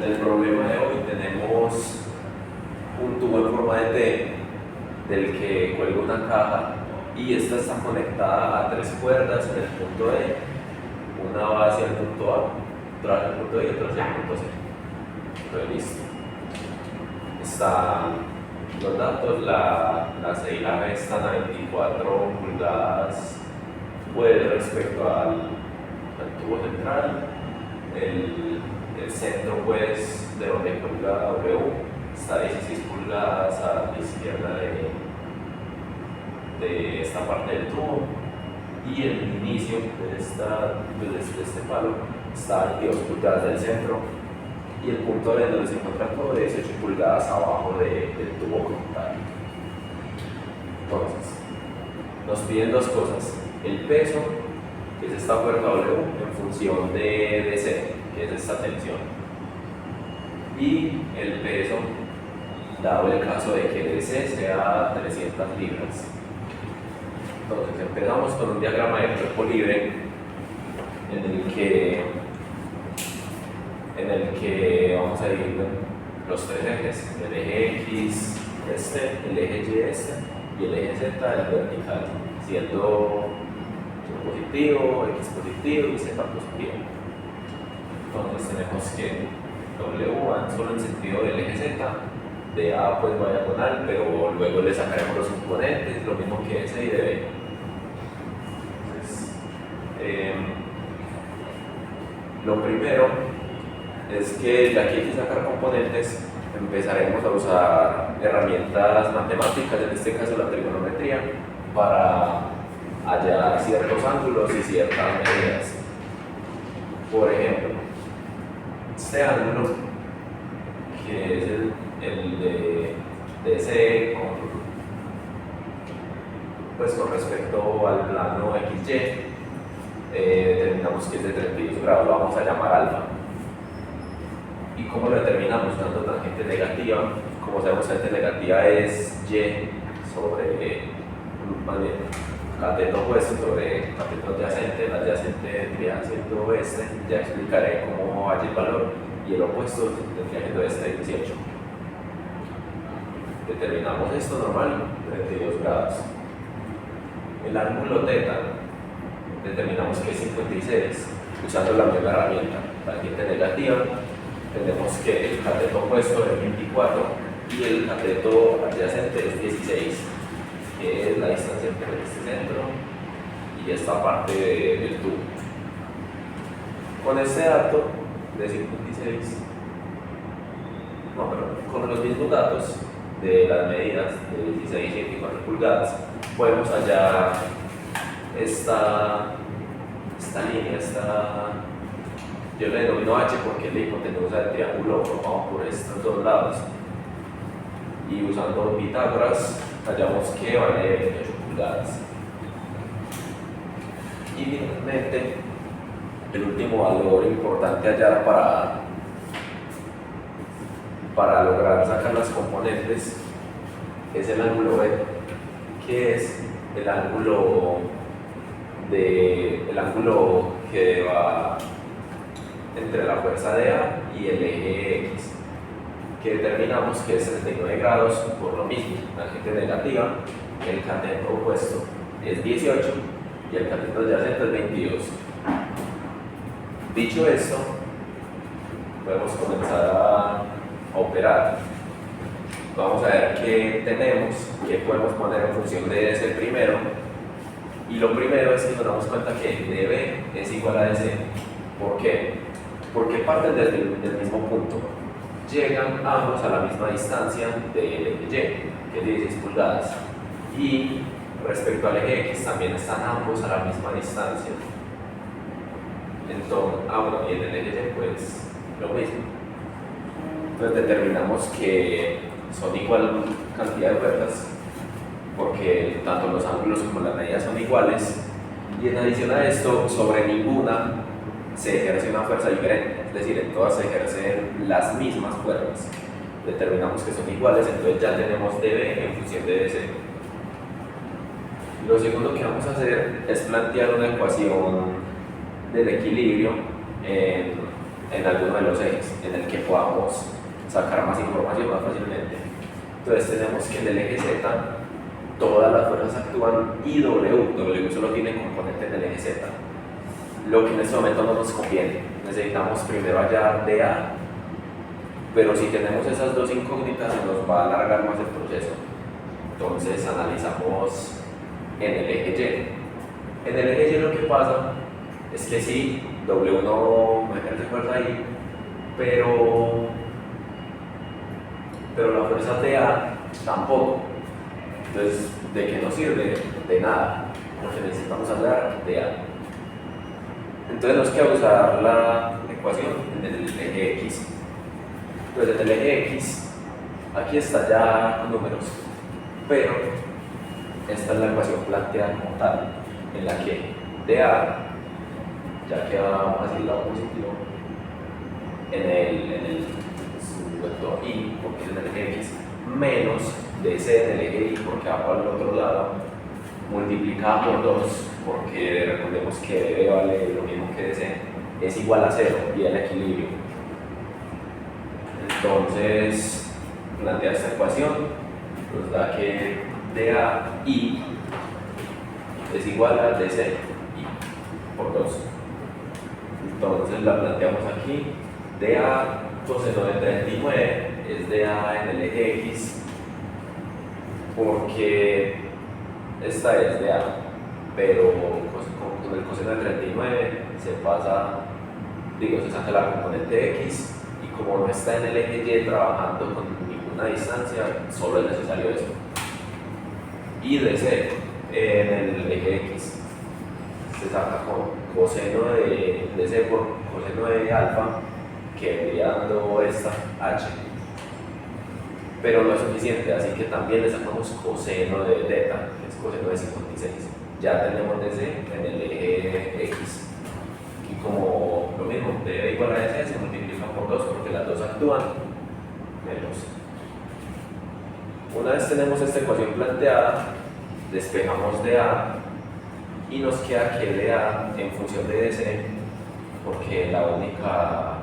En el problema de hoy tenemos un tubo en forma de T del que cuelga una caja y esta está conectada a 3 cuerdas en el punto E, una va hacia el punto A, otra hacia el punto E y otra hacia el punto C. Entonces listo. Están los datos, la C y la B están a 24 pulgadas pues, respecto al tubo central. El centro pues, de donde cuelga W está a 16 pulgadas a la izquierda de esta parte del tubo y el inicio de este palo está a 22 pulgadas del centro y el punto de donde se encuentra todo es 18 pulgadas abajo del tubo como tal. Entonces, nos piden dos cosas: el peso, que es esta fuerza W en función de DC, que es esta tensión, y el peso dado el caso de que DC sea 300 libras. Entonces empezamos con un diagrama de cuerpo libre en el que vamos a dividir los tres ejes: el eje X, el eje Y, y el eje Z, el vertical, siendo positivo, X positivo y Z positivo. Entonces tenemos que W va solo en sentido del eje Z, de A pues va diagonal, pero luego le sacaremos los componentes, lo mismo que S y de B. Entonces, lo primero es que ya que hay que sacar componentes, empezaremos a usar herramientas matemáticas, en este caso la trigonometría, para hallar ciertos ángulos y ciertas medidas. Por ejemplo, este ángulo, que es el de DC con respecto al plano XY, determinamos que es de 32 grados, lo vamos a llamar alfa. ¿Y cómo lo determinamos? Dando tangente negativa. Como sabemos, tangente negativa es Y sobre cateto opuesto sobre cateto adyacente. El adyacente tendría siendo este, ya explicaré cómo hallar el valor, y el opuesto tendría siendo este, 18. Determinamos esto normal, 32 grados. El ángulo θ determinamos que es 56, usando la misma herramienta, tangente negativa. Tenemos que el cateto opuesto es 24 y el cateto adyacente es 16, que es la distancia entre este centro y esta parte del tubo. Con este dato de 56, con los mismos datos de las medidas de 16 y 24 pulgadas, podemos hallar esta línea, yo le denomino H porque es la hipotenusa del triángulo formado por estos dos lados. Y usando Pitágoras, hallamos que vale 28 pulgadas. Y finalmente, el último valor importante a hallar para lograr sacar las componentes es el ángulo B, que es el ángulo que va entre la fuerza de A y el eje X, que determinamos que es 39 grados por lo mismo, tangente negativa, el cateto opuesto es 18 y el cateto adyacente es 22. Dicho esto, podemos comenzar a operar. Vamos a ver qué tenemos, qué podemos poner en función de ese primero. Y lo primero es que nos damos cuenta que dB es igual a DC. ¿Por qué? Porque parten del mismo punto. Llegan ambos a la misma distancia del eje Y, que es 16 pulgadas. Y respecto al eje X también están ambos a la misma distancia. Entonces, y en el eje Y pues lo mismo. Entonces determinamos que son igual cantidad de vueltas, porque tanto los ángulos como las medidas son iguales, y en adición a esto, sobre ninguna se ejerce una fuerza diferente, es decir, en todas se ejercen las mismas fuerzas. Determinamos que son iguales, entonces ya tenemos dB en función de DC. Lo segundo que vamos a hacer es plantear una ecuación del equilibrio en alguno de los ejes, en el que podamos sacar más información más fácilmente. Entonces tenemos que en el eje Z todas las fuerzas actúan y W solo tiene componente en el eje Z. Lo que en este momento no nos conviene, necesitamos primero hallar dA, pero si tenemos esas dos incógnitas se nos va a alargar más el proceso. Entonces analizamos en el eje Y. En el eje Y lo que pasa es que sí, W no ejerce fuerza ahí, pero la fuerza dA tampoco. Entonces, ¿de qué nos sirve? De nada, porque necesitamos hallar dA. Entonces nos queda usar la ecuación en el eje X. Entonces en el eje X, aquí está ya con números, pero esta es la ecuación planteada como tal, en la que dA ya queda fácil lado positivo en el su vector Y, porque es en el eje X, menos DC en el eje Y, porque va para el otro lado, multiplicada por 2, porque recordemos que dB vale lo mismo que DC, es igual a 0 y el equilibrio. Entonces, plantea esta ecuación, nos da que dAI es igual a DC por 2. Entonces la planteamos aquí, dA coseno de 39 es dA en el eje X, porque esta es dA, pero con el coseno de 39 se pasa, se saca la componente X, y como no está en el eje Y trabajando con ninguna distancia, solo es necesario esto. Y DC en el eje X se saca con coseno de DC por coseno de alfa, que vendría dando esta H. Pero no es suficiente, así que también le sacamos coseno de θ, que es coseno de 56. Ya tenemos DC en el eje X. Y como lo mismo, dB igual a DC se multiplica por 2 porque las dos actúan menos. Una vez tenemos esta ecuación planteada, despejamos dA y nos queda que dA en función de DC, porque la única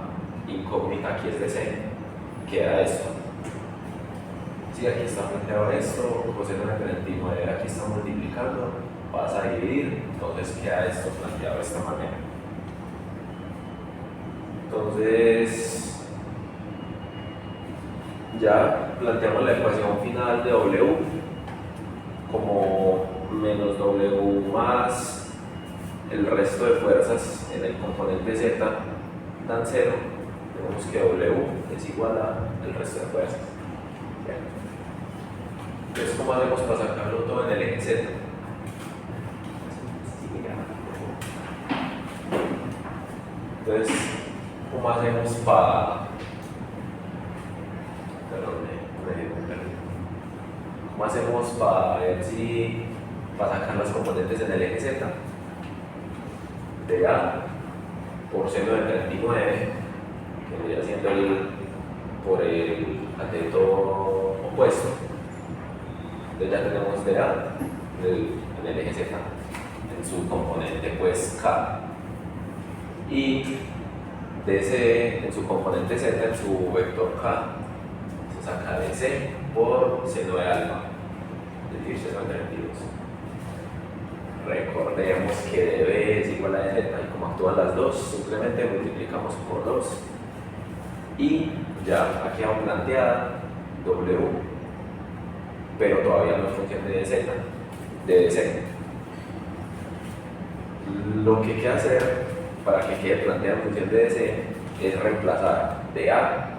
incógnita aquí es DC, queda esto. Si aquí está planteado esto, coseno de 39 aquí está multiplicando, pasa a dividir, entonces queda esto planteado de esta manera. Entonces, ya planteamos la ecuación final de W como menos W más el resto de fuerzas en el componente Z dan 0. Tenemos que W es igual a el resto de fuerzas. Entonces, ¿cómo hacemos para sacarlo todo en el eje Z? Entonces, ¿cómo hacemos para... ¿Cómo hacemos para ver si... para sacar los componentes en el eje Z? dA por seno de 39, que vendría siendo por el cateto opuesto. Entonces ya tenemos dA en el eje Z, en su componente pues K, y DC en su componente Z, en su vector K, se saca DC por seno de alfa, es decir, seno de 32. Recordemos que dB es igual a dZ, y como actúan las dos, simplemente multiplicamos por 2. Y ya aquí vamos planteada W, pero todavía no es función de dZ, de DC. Lo que hay que hacer para que quede planteada en función de DC es reemplazar dA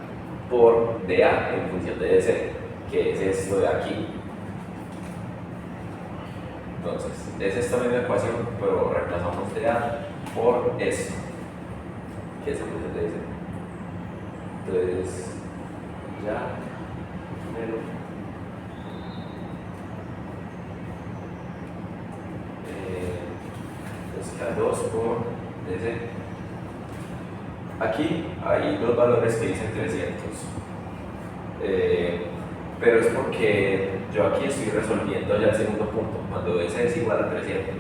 por dA en función de DC, que es esto de aquí. Entonces, es esta misma ecuación, pero reemplazamos dA por esto, que es en función de DC. Entonces, ya, primero. Entonces queda 2 por DC. Aquí hay dos valores que dicen 300, pero es porque yo aquí estoy resolviendo ya el segundo punto, cuando DC es igual a 300.